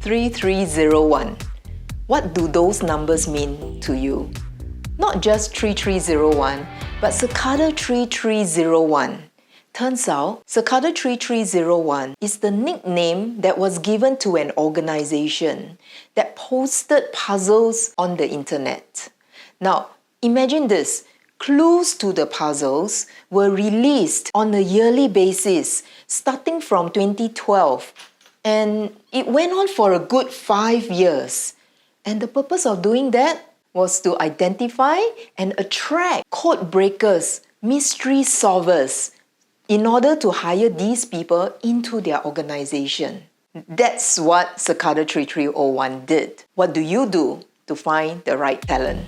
3301. What do those numbers mean to you? Not just 3301, but Cicada 3301. Turns out, Cicada 3301 is the nickname that was given to an organization that posted puzzles on the internet. Now, imagine this. Clues to the puzzles were released on a yearly basis starting from 2012, and it went on for a good 5 years. And the purpose of doing that was to identify and attract code breakers, mystery solvers, in order to hire these people into their organization. That's what Cicada 3301 did. What do you do to find the right talent?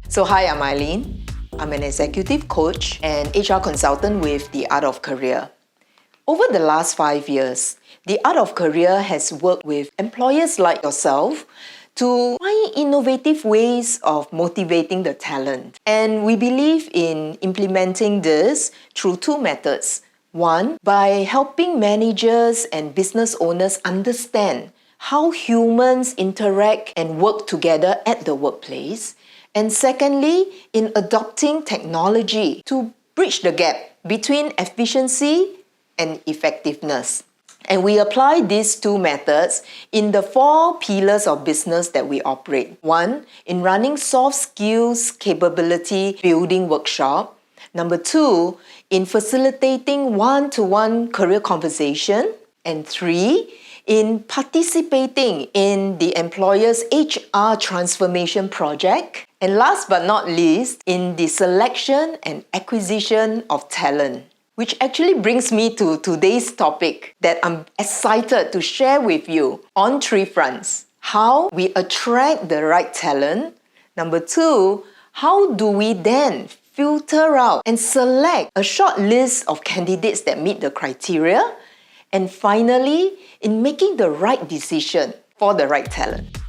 So hi, I'm Eileen. I'm an executive coach and HR consultant with The Art of Career. Over the last 5 years, The Art of Career has worked with employers like yourself to find innovative ways of motivating the talent. And we believe in implementing this through 2 methods. One, by helping managers and business owners understand how humans interact and work together at the workplace. And secondly, in adopting technology to bridge the gap between efficiency and effectiveness. And we apply these 2 methods in the 4 pillars of business that we operate. 1, in running soft skills capability building workshop. Number 2, in facilitating one-to-one career conversation. And 3, in participating in the employer's HR transformation project. And last but not least, in the selection and acquisition of talent. Which actually brings me to today's topic that I'm excited to share with you on 3 fronts. How we attract the right talent. Number 2, how do we then filter out and select a short list of candidates that meet the criteria? And finally, in making the right decision for the right talent.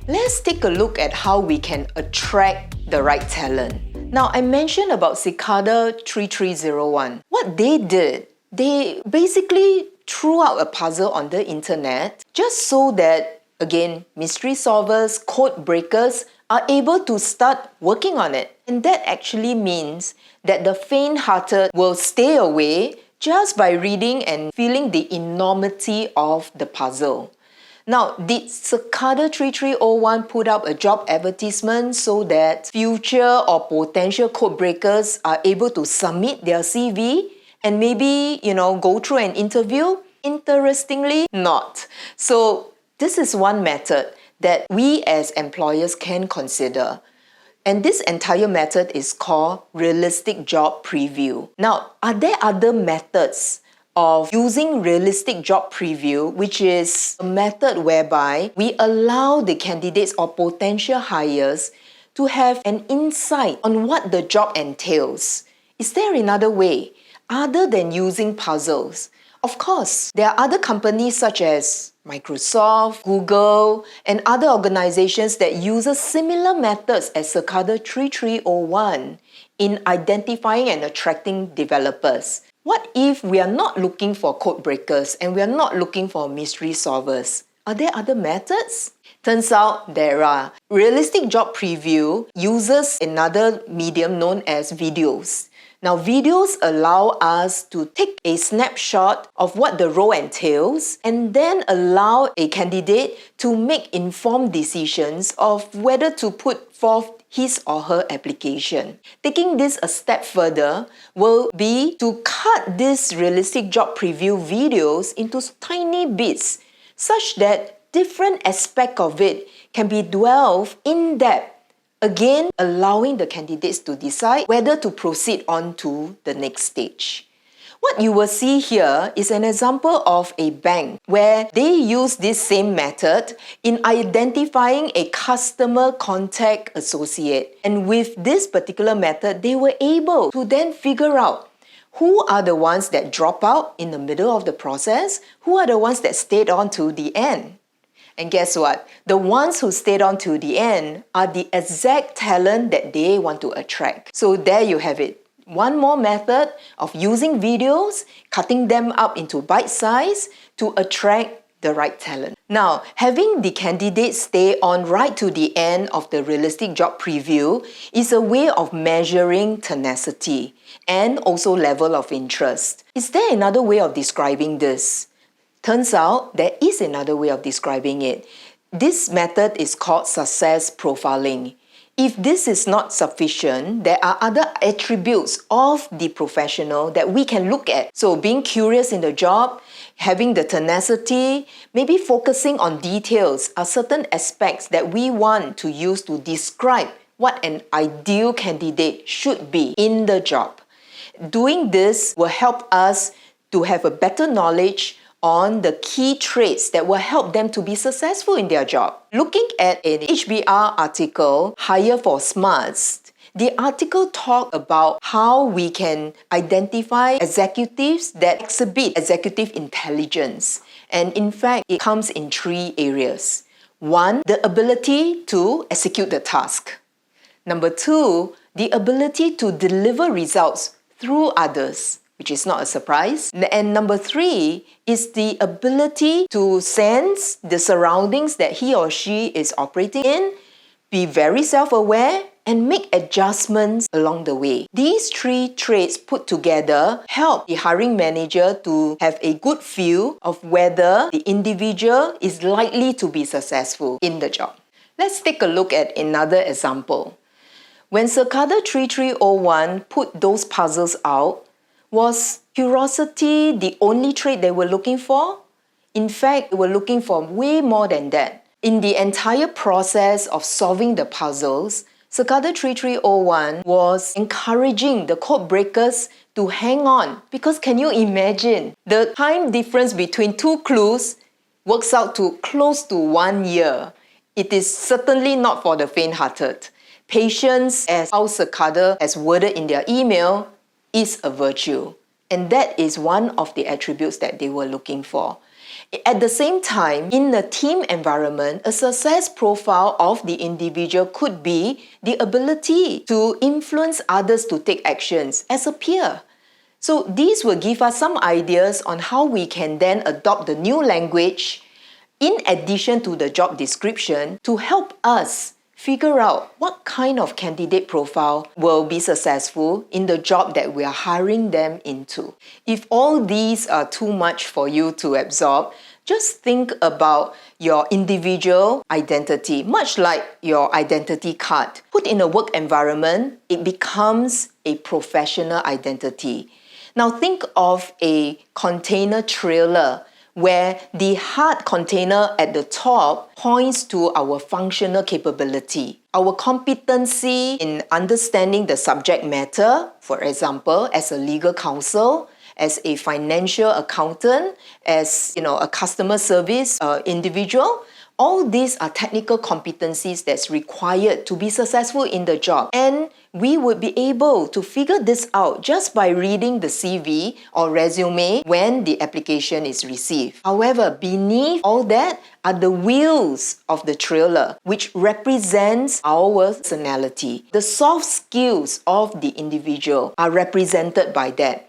Let's take a look at how we can attract the right talent. Now, I mentioned about Cicada 3301. What they did, they basically threw out a puzzle on the internet just so that, again, mystery solvers, code breakers are able to start working on it. And that actually means that the faint-hearted will stay away just by reading and feeling the enormity of the puzzle. Now, did Cicada 3301 put up a job advertisement so that future or potential code breakers are able to submit their CV and maybe, go through an interview? Interestingly, not. So this is one method that we as employers can consider. And this entire method is called realistic job preview. Now, are there other methods of using realistic job preview, which is a method whereby we allow the candidates or potential hires to have an insight on what the job entails? Is there another way other than using puzzles? Of course, there are other companies such as Microsoft, Google, and other organizations that use similar methods as Cicada 3301 in identifying and attracting developers. What if we are not looking for code breakers and we are not looking for mystery solvers? Are there other methods? Turns out there are. Realistic job preview uses another medium known as videos. Now, videos allow us to take a snapshot of what the role entails and then allow a candidate to make informed decisions of whether to put forth his or her application. Taking this a step further will be to cut these realistic job preview videos into tiny bits such that different aspects of it can be dwelled in depth. Again, allowing the candidates to decide whether to proceed on to the next stage. What you will see here is an example of a bank where they use this same method in identifying a customer contact associate. And with this particular method, they were able to then figure out who are the ones that drop out in the middle of the process, who are the ones that stayed on to the end. And guess what? The ones who stayed on to the end are the exact talent that they want to attract. So there you have it. One more method of using videos, cutting them up into bite size to attract the right talent. Now, having the candidates stay on right to the end of the realistic job preview is a way of measuring tenacity and also level of interest. Is there another way of describing this? Turns out there is another way of describing it. This method is called success profiling. If this is not sufficient, there are other attributes of the professional that we can look at. So being curious in the job, having the tenacity, maybe focusing on details are certain aspects that we want to use to describe what an ideal candidate should be in the job. Doing this will help us to have a better knowledge on the key traits that will help them to be successful in their job. Looking at an HBR article, Hire for Smarts, the article talked about how we can identify executives that exhibit executive intelligence. And in fact, it comes in 3 areas. 1, the ability to execute the task. Number 2, the ability to deliver results through others, which is not a surprise. And number 3 is the ability to sense the surroundings that he or she is operating in, be very self-aware, and make adjustments along the way. These 3 traits put together help the hiring manager to have a good feel of whether the individual is likely to be successful in the job. Let's take a look at another example. When Cicada 3301 put those puzzles out, was curiosity the only trait they were looking for? In fact, they were looking for way more than that. In the entire process of solving the puzzles, Cicada 3301 was encouraging the code breakers to hang on, because can you imagine? The time difference between 2 clues works out to close to 1 year. It is certainly not for the faint-hearted. Patience, as how Cicada has worded in their email, is a virtue. And that is one of the attributes that they were looking for. At the same time, in a team environment, a success profile of the individual could be the ability to influence others to take actions as a peer. So these will give us some ideas on how we can then adopt the new language in addition to the job description to help us figure out what kind of candidate profile will be successful in the job that we are hiring them into. If all these are too much for you to absorb, just think about your individual identity, much like your identity card. Put in a work environment, it becomes a professional identity. Now think of a container trailer where the hard container at the top points to our functional capability, our competency in understanding the subject matter, for example, as a legal counsel, as a financial accountant, as a customer service individual. All these are technical competencies that's required to be successful in the job. And we would be able to figure this out just by reading the CV or resume when the application is received. However, beneath all that are the wheels of the trailer, which represents our personality. The soft skills of the individual are represented by that.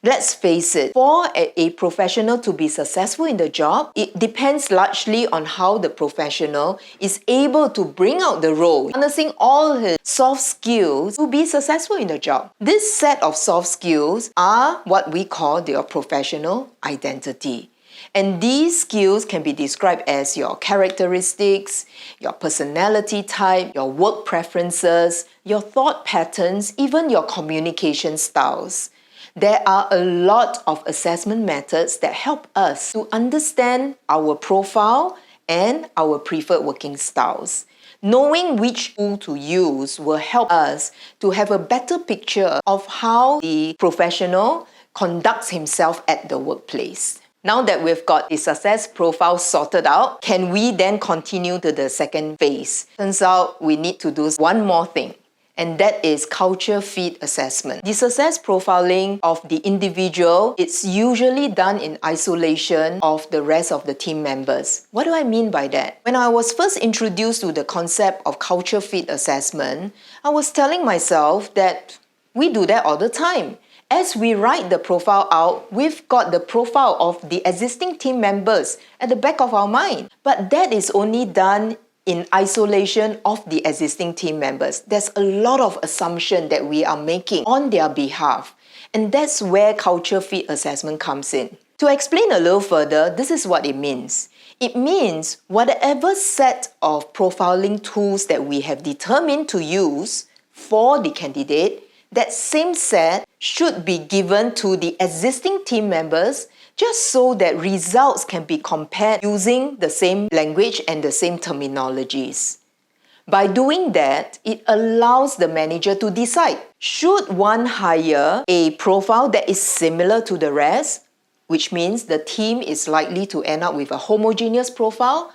Let's face it, for a professional to be successful in the job, it depends largely on how the professional is able to bring out the role, harnessing all his soft skills to be successful in the job. This set of soft skills are what we call their professional identity. And these skills can be described as your characteristics, your personality type, your work preferences, your thought patterns, even your communication styles. There are a lot of assessment methods that help us to understand our profile and our preferred working styles. Knowing which tool to use will help us to have a better picture of how the professional conducts himself at the workplace. Now that we've got the success profile sorted out, can we then continue to the second phase? Turns out we need to do one more thing, and that is culture fit assessment. The success profiling of the individual, it's usually done in isolation of the rest of the team members. What do I mean by that? When I was first introduced to the concept of culture fit assessment, I was telling myself that We do that all the time. As we write the profile out, we've got the profile of the existing team members at the back of our mind. But that is only done in isolation of the existing team members. There's a lot of assumption that we are making on their behalf. And that's where culture fit assessment comes in. To explain a little further, this is what it means. It means whatever set of profiling tools that we have determined to use for the candidate, that same set should be given to the existing team members just so that results can be compared using the same language and the same terminologies. By doing that, it allows the manager to decide, should one hire a profile that is similar to the rest, which means the team is likely to end up with a homogeneous profile,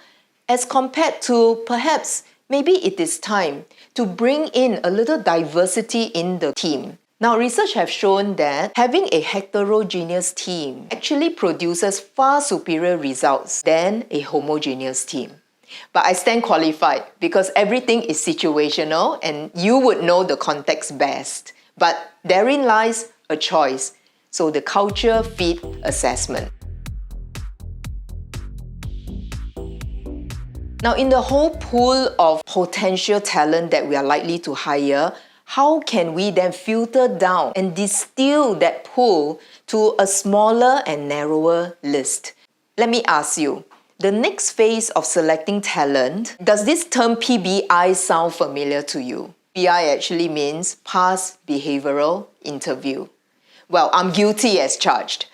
as compared to perhaps maybe it is time to bring in a little diversity in the team. Now, research has shown that having a heterogeneous team actually produces far superior results than a homogeneous team. But I stand qualified because everything is situational and you would know the context best. But therein lies a choice. So the culture fit assessment. Now, in the whole pool of potential talent that we are likely to hire, how can we then filter down and distill that pool to a smaller and narrower list? Let me ask you, the next phase of selecting talent, does this term PBI sound familiar to you? PBI actually means past behavioral interview. Well, I'm guilty as charged.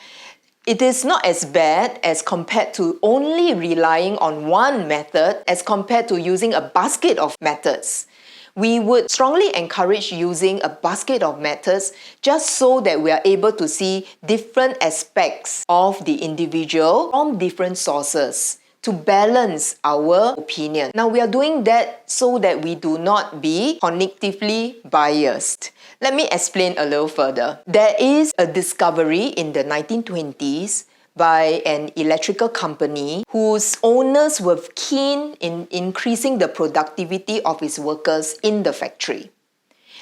It is not as bad as compared to only relying on one method as compared to using a basket of methods. We would strongly encourage using a basket of methods just so that we are able to see different aspects of the individual from different sources to balance our opinion. Now, we are doing that so that we do not be cognitively biased. Let me explain a little further. There is a discovery in the 1920s by an electrical company whose owners were keen in increasing the productivity of its workers in the factory.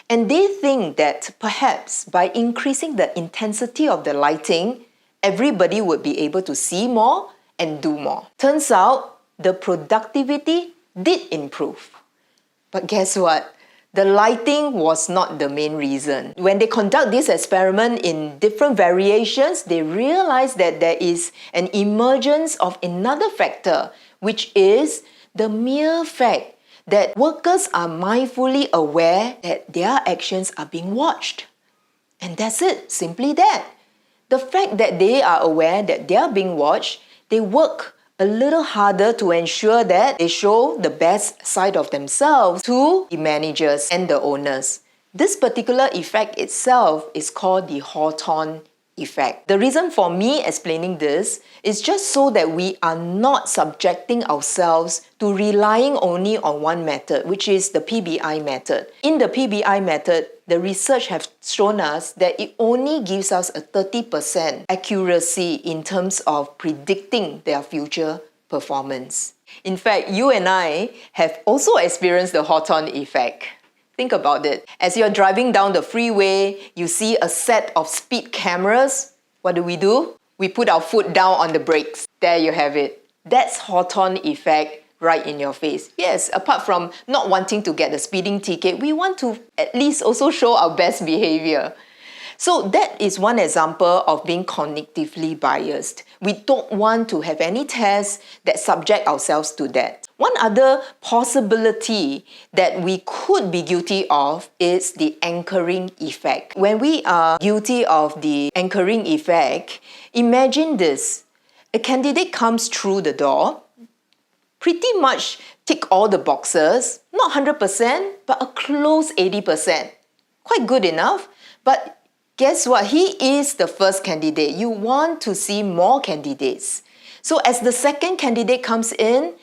And they think that perhaps by increasing the intensity of the lighting, everybody would be able to see more and do more. Turns out the productivity did improve. But guess what? The lighting was not the main reason. When they conduct this experiment in different variations, they realize that there is an emergence of another factor, which is the mere fact that workers are mindfully aware that their actions are being watched. And that's it, simply that. The fact that they are aware that they are being watched, they work a little harder to ensure that they show the best side of themselves to the managers and the owners. This particular effect itself is called the Hawthorne effect. The reason for me explaining this is just so that we are not subjecting ourselves to relying only on one method, which is the PBI method. In the PBI method, the research has shown us that it only gives us a 30% accuracy in terms of predicting their future performance. In fact, you and I have also experienced the Hawthorne effect. Think about it. As you're driving down the freeway, you see a set of speed cameras. What do? We put our foot down on the brakes. There you have it. That's Hawthorne effect right in your face. Yes, apart from not wanting to get a speeding ticket, we want to at least also show our best behavior. So that is one example of being cognitively biased. We don't want to have any tests that subject ourselves to that. One other possibility that we could be guilty of is the anchoring effect. When we are guilty of the anchoring effect, imagine this. A candidate comes through the door, pretty much tick all the boxes, not 100%, but a close 80%. Quite good enough, but guess what? He is the first candidate. You want to see more candidates. So as the second candidate comes in,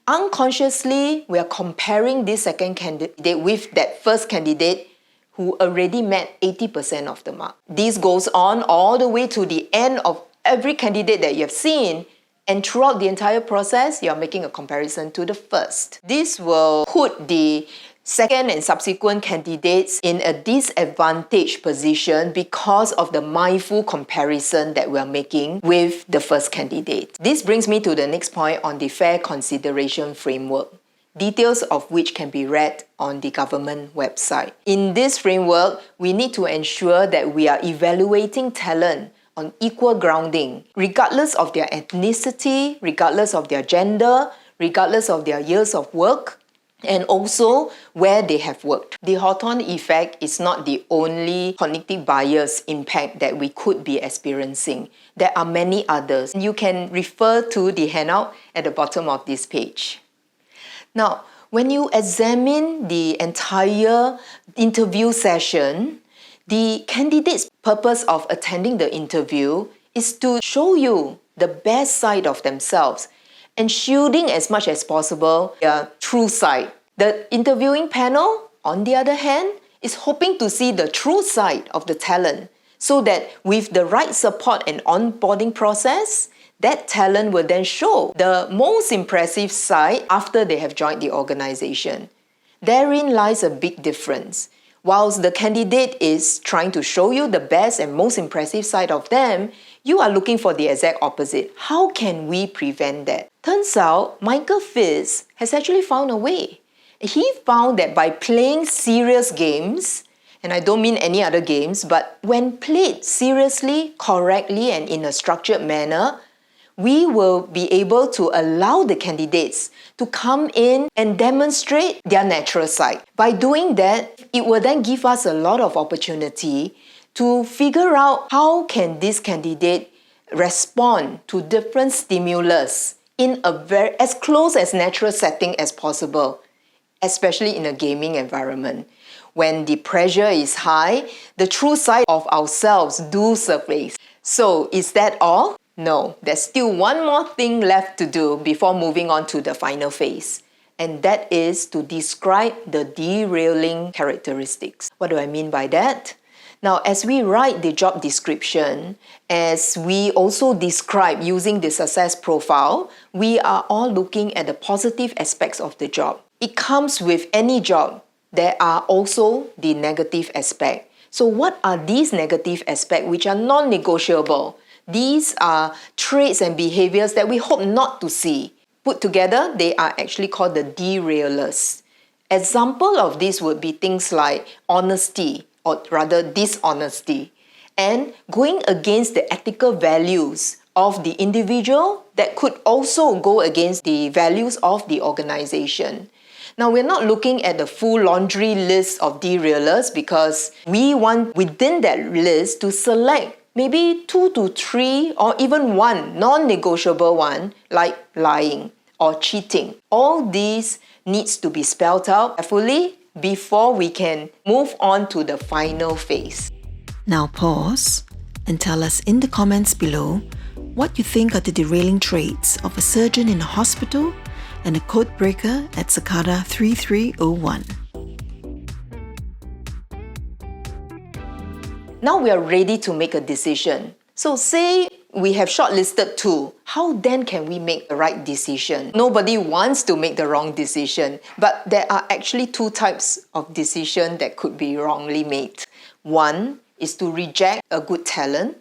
unconsciously, we are comparing this second candidate with that first candidate who already met 80% of the mark. This goes on all the way to the end of every candidate that you have seen, and throughout the entire process, you are making a comparison to the first. This will put the second and subsequent candidates in a disadvantaged position because of the mindful comparison that we're making with the first candidate. This brings me to the next point on the fair consideration framework, details of which can be read on the government website. In this framework, we need to ensure that we are evaluating talent on equal grounding, regardless of their ethnicity, regardless of their gender, regardless of their years of work, and also where they have worked. The Hawthorne effect is not the only cognitive bias impact that we could be experiencing. There are many others. You can refer to the handout at the bottom of this page. Now, when you examine the entire interview session, the candidate's purpose of attending the interview is to show you the best side of themselves and shielding as much as possible their true side. The interviewing panel, on the other hand, is hoping to see the true side of the talent so that with the right support and onboarding process, that talent will then show the most impressive side after they have joined the organization. Therein lies a big difference. Whilst the candidate is trying to show you the best and most impressive side of them, you are looking for the exact opposite. How can we prevent that? Turns out, Michael Fitz has actually found a way. He found that by playing serious games, and I don't mean any other games, but when played seriously, correctly, and in a structured manner, we will be able to allow the candidates to come in and demonstrate their natural side. By doing that, it will then give us a lot of opportunity to figure out how can this candidate respond to different stimulus in a very as close as natural setting as possible, especially in a gaming environment. When the pressure is high, the true side of ourselves do surface. So is that all? No, there's still one more thing left to do before moving on to the final phase. And that is to describe the derailing characteristics. What do I mean by that? Now, as we write the job description, as we also describe using the success profile, we are all looking at the positive aspects of the job. It comes with any job. There are also the negative aspects. So what are these negative aspects which are non-negotiable? These are traits and behaviors that we hope not to see. Put together, they are actually called the derailers. Example of this would be things like honesty, or rather dishonesty, and going against the ethical values of the individual that could also go against the values of the organization. Now, we're not looking at the full laundry list of derailers because we want within that list to select maybe 2 to 3 or even one non-negotiable one like lying or cheating. All these needs to be spelled out carefully before we can move on to the final phase. Now pause and tell us in the comments below what you think are the derailing traits of a surgeon in a hospital and a code breaker at Cicada 3301. Now we are ready to make a decision. So say we have shortlisted 2. How then can we make the right decision? Nobody wants to make the wrong decision, but there are actually 2 types of decision that could be wrongly made. 1 is to reject a good talent.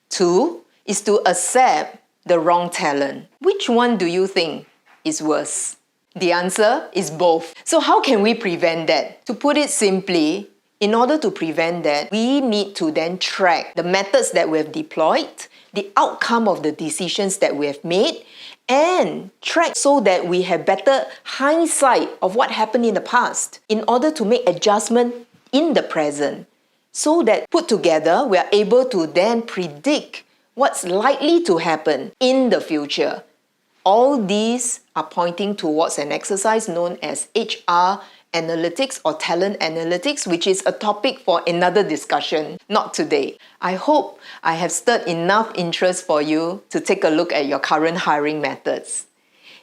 2 is to accept the wrong talent. Which one do you think is worse? The answer is both. So how can we prevent that? To put it simply, in order to prevent that, we need to then track the methods that we have deployed, the outcome of the decisions that we have made, and track so that we have better hindsight of what happened in the past in order to make adjustment in the present, so that put together we are able to then predict what's likely to happen in the future. All these are pointing towards an exercise known as HR analytics or talent analytics, which is a topic for another discussion, not today. I hope I have stirred enough interest for you to take a look at your current hiring methods.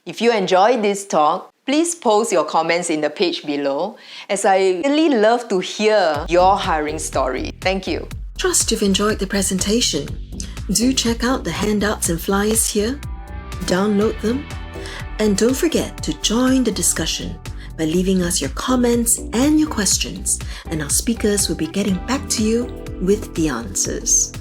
If you enjoyed this talk, please post your comments in the page below, as I really love to hear your hiring story. Thank you. Trust you've enjoyed the presentation. Do check out the handouts and flyers here, download them, and don't forget to join the discussion. by leaving us your comments and your questions, and our speakers will be getting back to you with the answers.